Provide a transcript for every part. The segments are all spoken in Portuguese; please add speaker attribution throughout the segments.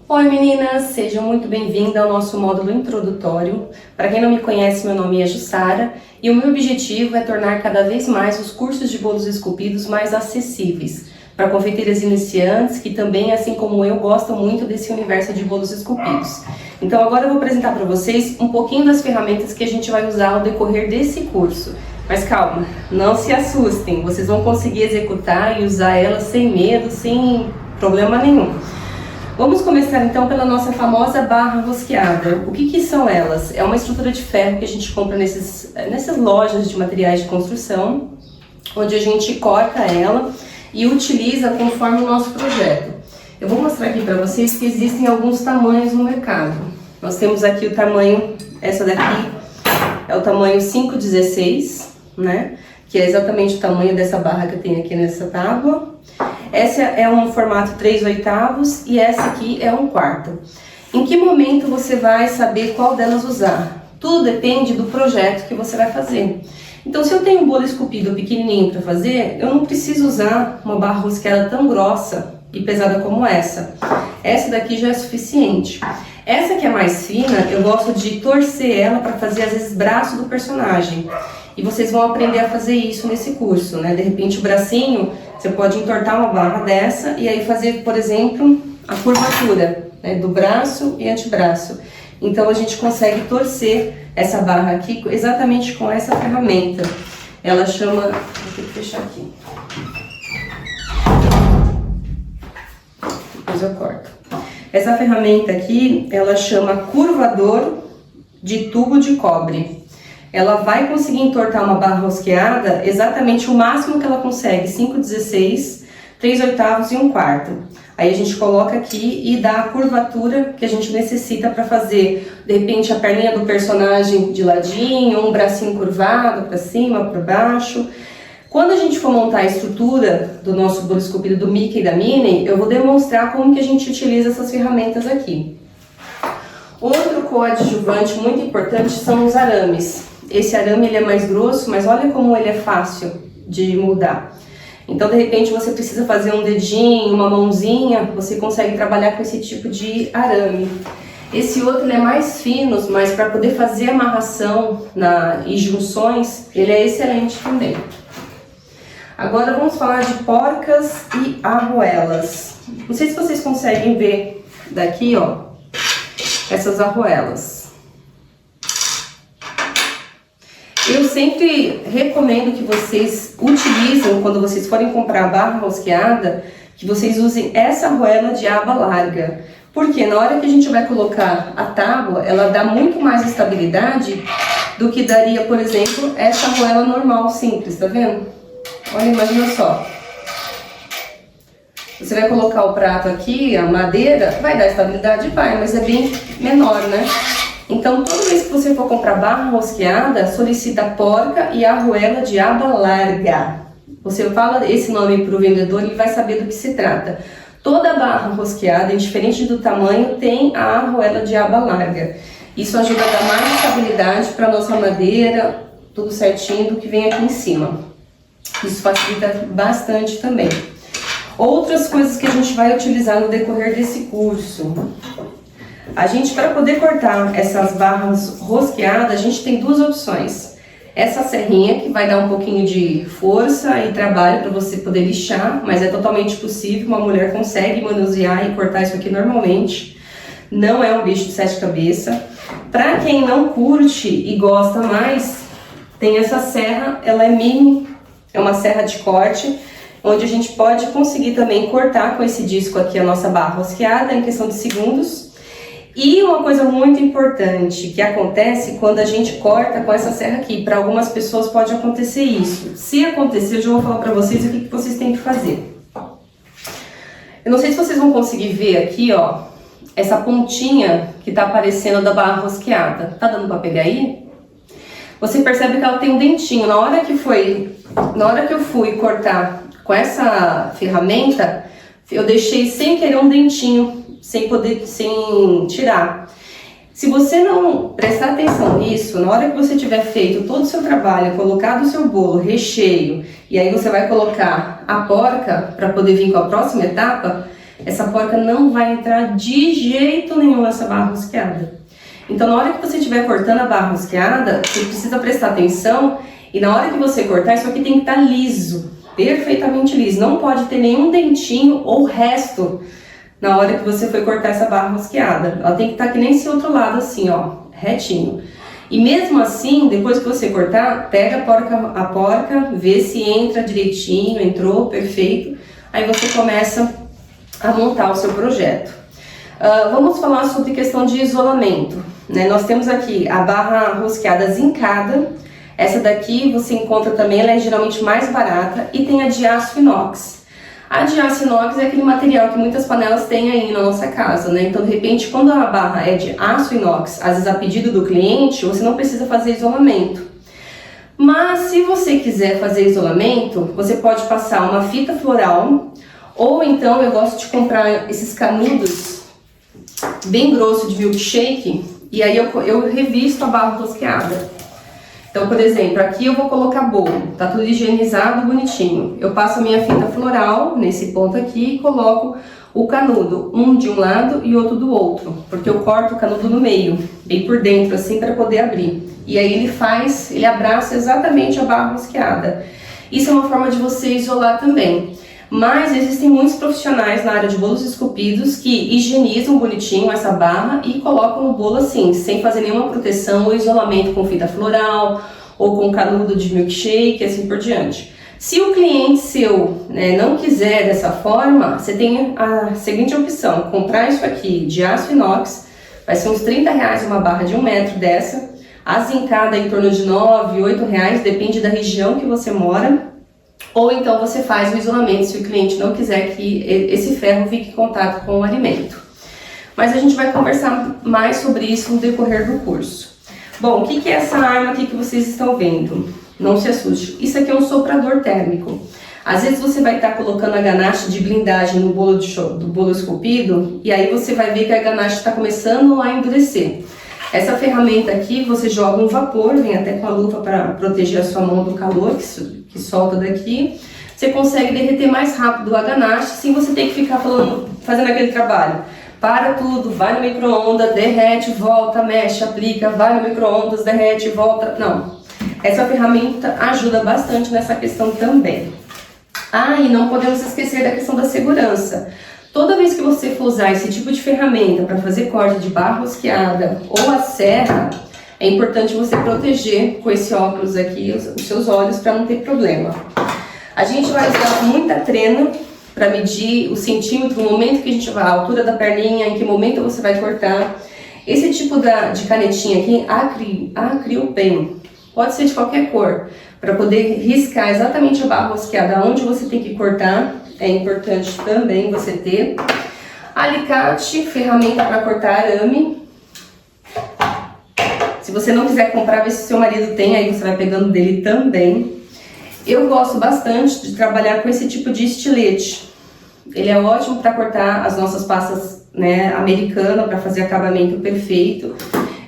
Speaker 1: Oi meninas, sejam muito bem-vindas ao nosso módulo introdutório. Para quem não me conhece, meu nome é Jussara e o meu objetivo é tornar cada vez mais os cursos de bolos esculpidos mais acessíveis para confeiteiras iniciantes que também, assim como eu, gostam muito desse universo de bolos esculpidos. Então agora eu vou apresentar para vocês um pouquinho das ferramentas que a gente vai usar ao decorrer desse curso. Mas calma, não se assustem, vocês vão conseguir executar e usar elas sem medo, sem problema nenhum. Vamos começar então pela nossa famosa barra rosqueada. O que são elas? É uma estrutura de ferro que a gente compra nessas lojas de materiais de construção, onde a gente corta ela e utiliza conforme o nosso projeto. Eu vou mostrar aqui para vocês que existem alguns tamanhos no mercado. Nós temos aqui o tamanho, essa daqui é o tamanho 5/16, né? Que é exatamente o tamanho dessa barra que eu tenho aqui nessa tábua. Essa é um formato 3/8 e essa aqui é 1/4. Em que momento você vai saber qual delas usar? Tudo depende do projeto que você vai fazer. Então, se eu tenho um bolo esculpido pequenininho para fazer, eu não preciso usar uma barra rosqueada tão grossa e pesada como essa. Essa daqui já é suficiente. Essa que é mais fina, eu gosto de torcer ela para fazer, às vezes, braço do personagem. E vocês vão aprender a fazer isso nesse curso, né? De repente, o bracinho, você pode entortar uma barra dessa e aí fazer, por exemplo, a curvatura, né? Do braço e antebraço. Então, a gente consegue torcer essa barra aqui exatamente com essa ferramenta. Ela chama... Vou ter que fechar aqui. Depois eu corto. Essa ferramenta aqui, ela chama curvador de tubo de cobre. Ela vai conseguir entortar uma barra rosqueada exatamente o máximo que ela consegue, 5/16, 3/8 e 1/4. Aí a gente coloca aqui e dá a curvatura que a gente necessita para fazer, de repente, a perninha do personagem de ladinho, um bracinho curvado para cima, para baixo. Quando a gente for montar a estrutura do nosso bolo esculpido do Mickey e da Minnie, eu vou demonstrar como que a gente utiliza essas ferramentas aqui. Outro coadjuvante muito importante são os arames. Esse arame ele é mais grosso, mas olha como ele é fácil de moldar. Então, de repente, você precisa fazer um dedinho, uma mãozinha, você consegue trabalhar com esse tipo de arame. Esse outro ele é mais fino, mas para poder fazer amarração e junções, ele é excelente também. Agora vamos falar de porcas e arruelas. Não sei se vocês conseguem ver daqui, ó, essas arruelas. Eu sempre recomendo que vocês utilizem, quando vocês forem comprar a barra rosqueada, que vocês usem essa arruela de aba larga. Porque na hora que a gente vai colocar a tábua, ela dá muito mais estabilidade do que daria, por exemplo, essa arruela normal, simples, tá vendo? Olha, imagina só. Você vai colocar o prato aqui, a madeira, vai dar estabilidade? Vai, mas é bem menor, né? Então, toda vez que você for comprar barra rosqueada, solicita porca e arruela de aba larga. Você fala esse nome para o vendedor e ele vai saber do que se trata. Toda barra rosqueada, indiferente do tamanho, tem a arruela de aba larga. Isso ajuda a dar mais estabilidade para a nossa madeira, tudo certinho do que vem aqui em cima. Isso facilita bastante também. Outras coisas que a gente vai utilizar no decorrer desse curso. A gente, para poder cortar essas barras rosqueadas, a gente tem duas opções. Essa serrinha, que vai dar um pouquinho de força e trabalho para você poder lixar, mas é totalmente possível, uma mulher consegue manusear e cortar isso aqui normalmente. Não é um bicho de 7 cabeças. Para quem não curte e gosta mais, tem essa serra, ela é mini, é uma serra de corte, onde a gente pode conseguir também cortar com esse disco aqui a nossa barra rosqueada em questão de segundos. E uma coisa muito importante que acontece quando a gente corta com essa serra aqui, para algumas pessoas pode acontecer isso. Se acontecer, eu já vou falar para vocês o que vocês têm que fazer. Eu não sei se vocês vão conseguir ver aqui, ó, essa pontinha que tá aparecendo da barra rosqueada. Tá dando para pegar aí? Você percebe que ela tem um dentinho. Na hora que eu fui cortar com essa ferramenta, eu deixei sem querer um dentinho, sem tirar. Se você não prestar atenção nisso, na hora que você tiver feito todo o seu trabalho, colocado o seu bolo, recheio, e aí você vai colocar a porca para poder vir com a próxima etapa, essa porca não vai entrar de jeito nenhum nessa barra rosqueada. Então, na hora que você estiver cortando a barra rosqueada, você precisa prestar atenção e na hora que você cortar, isso aqui tem que estar liso, perfeitamente liso. Não pode ter nenhum dentinho ou resto na hora que você for cortar essa barra rosqueada. Ela tem que estar que nem esse outro lado assim, ó, retinho. E mesmo assim, depois que você cortar, pega a porca, vê se entra direitinho, entrou, perfeito. Aí você começa a montar o seu projeto. Vamos falar sobre questão de isolamento, né? Nós temos aqui a barra rosqueada zincada. Essa daqui você encontra também, ela é geralmente mais barata, e tem a de aço inox. A de aço inox é aquele material que muitas panelas têm aí na nossa casa, né? Então, de repente, quando a barra é de aço inox, às vezes a pedido do cliente, você não precisa fazer isolamento. Mas, se você quiser fazer isolamento, você pode passar uma fita floral, ou então eu gosto de comprar esses canudos bem grosso de milkshake, e aí eu revisto a barra rosqueada. Então, por exemplo, aqui eu vou colocar bolo, tá tudo higienizado, bonitinho. Eu passo a minha fita floral nesse ponto aqui e coloco o canudo, um de um lado e outro do outro, porque eu corto o canudo no meio, bem por dentro, assim, para poder abrir. E aí ele abraça exatamente a barra rosqueada. Isso é uma forma de você isolar também. Mas existem muitos profissionais na área de bolos esculpidos que higienizam bonitinho essa barra e colocam o bolo assim, sem fazer nenhuma proteção ou isolamento com fita floral ou com canudo de milkshake e assim por diante. Se o cliente seu, né, não quiser dessa forma, você tem a seguinte opção: comprar isso aqui de aço inox, vai ser uns R$30 uma barra de 1 metro dessa, azincada em torno de R$9, R$8, depende da região que você mora. Ou então você faz o isolamento se o cliente não quiser que esse ferro fique em contato com o alimento. Mas a gente vai conversar mais sobre isso no decorrer do curso. Bom, o que é essa arma aqui que vocês estão vendo? Não se assuste. Isso aqui é um soprador térmico. Às vezes você vai estar colocando a ganache de blindagem no bolo do bolo esculpido e aí você vai ver que a ganache está começando a endurecer. Essa ferramenta aqui, você joga um vapor, vem até com a luva para proteger a sua mão do calor que solta daqui. Você consegue derreter mais rápido a ganache, sem você ter que ficar fazendo aquele trabalho. Para tudo, vai no micro-ondas, derrete, volta, mexe, aplica, vai no micro-ondas, derrete, volta. Não. Essa ferramenta ajuda bastante nessa questão também. E não podemos esquecer da questão da segurança. Toda vez que você for usar esse tipo de ferramenta para fazer corte de barra rosqueada ou a serra, é importante você proteger com esse óculos aqui os seus olhos para não ter problema. A gente vai usar muita trena para medir o centímetro, o momento que a gente vai, a altura da perninha, em que momento você vai cortar. Esse tipo de canetinha aqui, Acryl Pen, pode ser de qualquer cor, para poder riscar exatamente a barra rosqueada onde você tem que cortar. É importante também você ter alicate, ferramenta para cortar arame. Se você não quiser comprar, vê se seu marido tem, aí você vai pegando dele também. Eu gosto bastante de trabalhar com esse tipo de estilete. Ele é ótimo para cortar as nossas pastas, né, americanas, para fazer acabamento perfeito.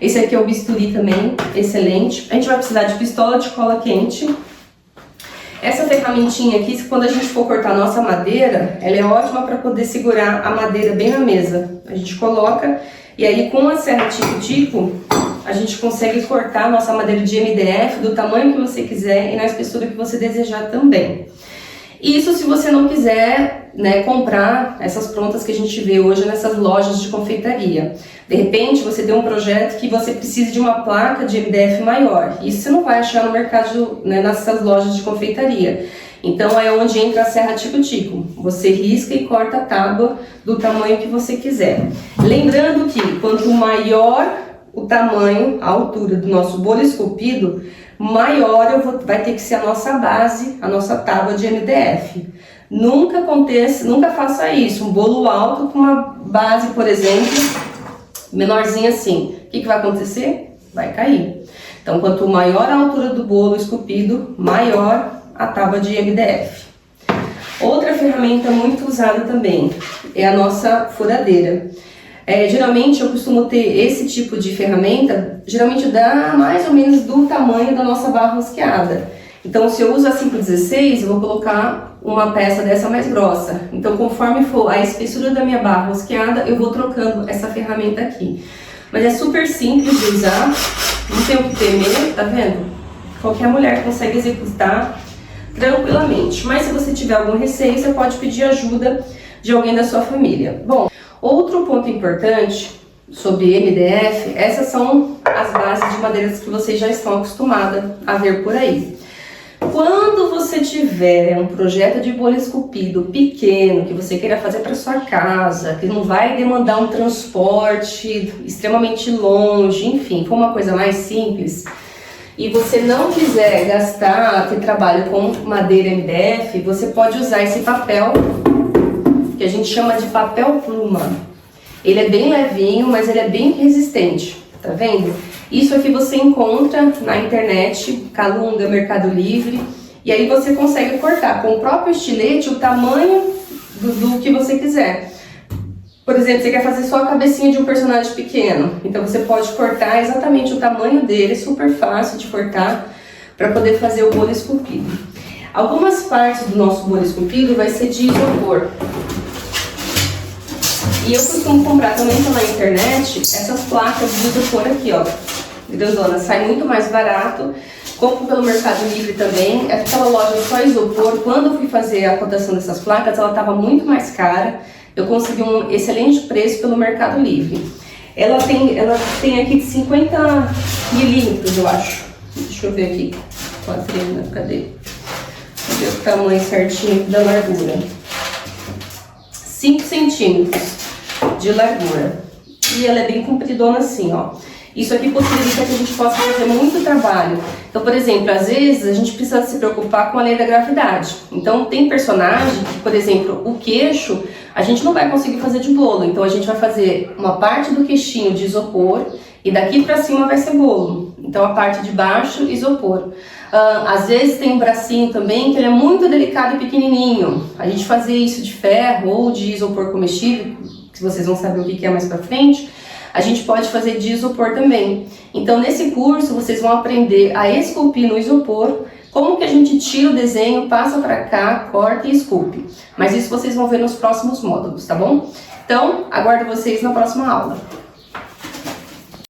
Speaker 1: Esse aqui é o bisturi também, excelente. A gente vai precisar de pistola de cola quente. Essa ferramentinha aqui, quando a gente for cortar a nossa madeira, ela é ótima para poder segurar a madeira bem na mesa. A gente coloca e aí com a serra tico-tico, a gente consegue cortar a nossa madeira de MDF do tamanho que você quiser e na espessura que você desejar também. Isso se você não quiser, né, comprar essas prontas que a gente vê hoje nessas lojas de confeitaria. De repente você tem um projeto que você precisa de uma placa de MDF maior. Isso você não vai achar no mercado, né, nessas lojas de confeitaria. Então é onde entra a serra tico-tico. Você risca e corta a tábua do tamanho que você quiser. Lembrando que quanto maior o tamanho, a altura do nosso bolo esculpido, maior vai ter que ser a nossa base, a nossa tábua de MDF. Nunca faça isso, um bolo alto com uma base, por exemplo, menorzinha assim. O que vai acontecer? Vai cair. Então, quanto maior a altura do bolo esculpido, maior a tábua de MDF. Outra ferramenta muito usada também é a nossa furadeira. Geralmente eu costumo ter esse tipo de ferramenta, geralmente dá mais ou menos do tamanho da nossa barra rosqueada. Então, se eu uso a 5,16, eu vou colocar uma peça dessa mais grossa. Então, conforme for a espessura da minha barra rosqueada, eu vou trocando essa ferramenta aqui. Mas é super simples de usar, não tem o que temer, tá vendo? Qualquer mulher consegue executar tranquilamente. Mas se você tiver algum receio, você pode pedir ajuda de alguém da sua família. Bom, outro ponto importante sobre MDF, essas são as bases de madeiras que vocês já estão acostumadas a ver por aí. Quando você tiver um projeto de bolo esculpido pequeno, que você queira fazer para sua casa, que não vai demandar um transporte extremamente longe, enfim, for uma coisa mais simples, e você não quiser gastar, ter trabalho com madeira MDF, você pode usar esse papel, que a gente chama de papel pluma. Ele é bem levinho, mas ele é bem resistente, tá vendo? Isso aqui você encontra na internet, Calunga, Mercado Livre, e aí você consegue cortar com o próprio estilete o tamanho do que você quiser. Por exemplo, você quer fazer só a cabecinha de um personagem pequeno, então você pode cortar exatamente o tamanho dele, super fácil de cortar, para poder fazer o bolo esculpido. Algumas partes do nosso bolo esculpido vai ser de isopor. E eu costumo comprar também pela internet essas placas de isopor aqui, ó, grandona, sai muito mais barato. Compro pelo Mercado Livre também, aquela loja só isopor. Quando eu fui fazer a cotação dessas placas, ela estava muito mais cara. Eu consegui um excelente preço pelo Mercado Livre. Ela tem aqui 50 milímetros, eu acho. Deixa eu ver aqui, quadrina, cadê? Deixa eu ver o tamanho certinho da largura. 5 centímetros de largura. E ela é bem compridona assim, ó. Isso aqui possibilita que a gente possa fazer muito trabalho. Então, por exemplo, às vezes a gente precisa se preocupar com a lei da gravidade. Então, tem personagem que, por exemplo, o queixo, a gente não vai conseguir fazer de bolo. Então, a gente vai fazer uma parte do queixinho de isopor e daqui pra cima vai ser bolo. Então, a parte de baixo, isopor. Às vezes tem um bracinho também que ele é muito delicado e pequenininho. A gente fazer isso de ferro ou de isopor comestível, que vocês vão saber o que é mais pra frente, a gente pode fazer de isopor também. Então, nesse curso, vocês vão aprender a esculpir no isopor, como que a gente tira o desenho, passa para cá, corta e esculpe. Mas isso vocês vão ver nos próximos módulos, tá bom? Então, aguardo vocês na próxima aula.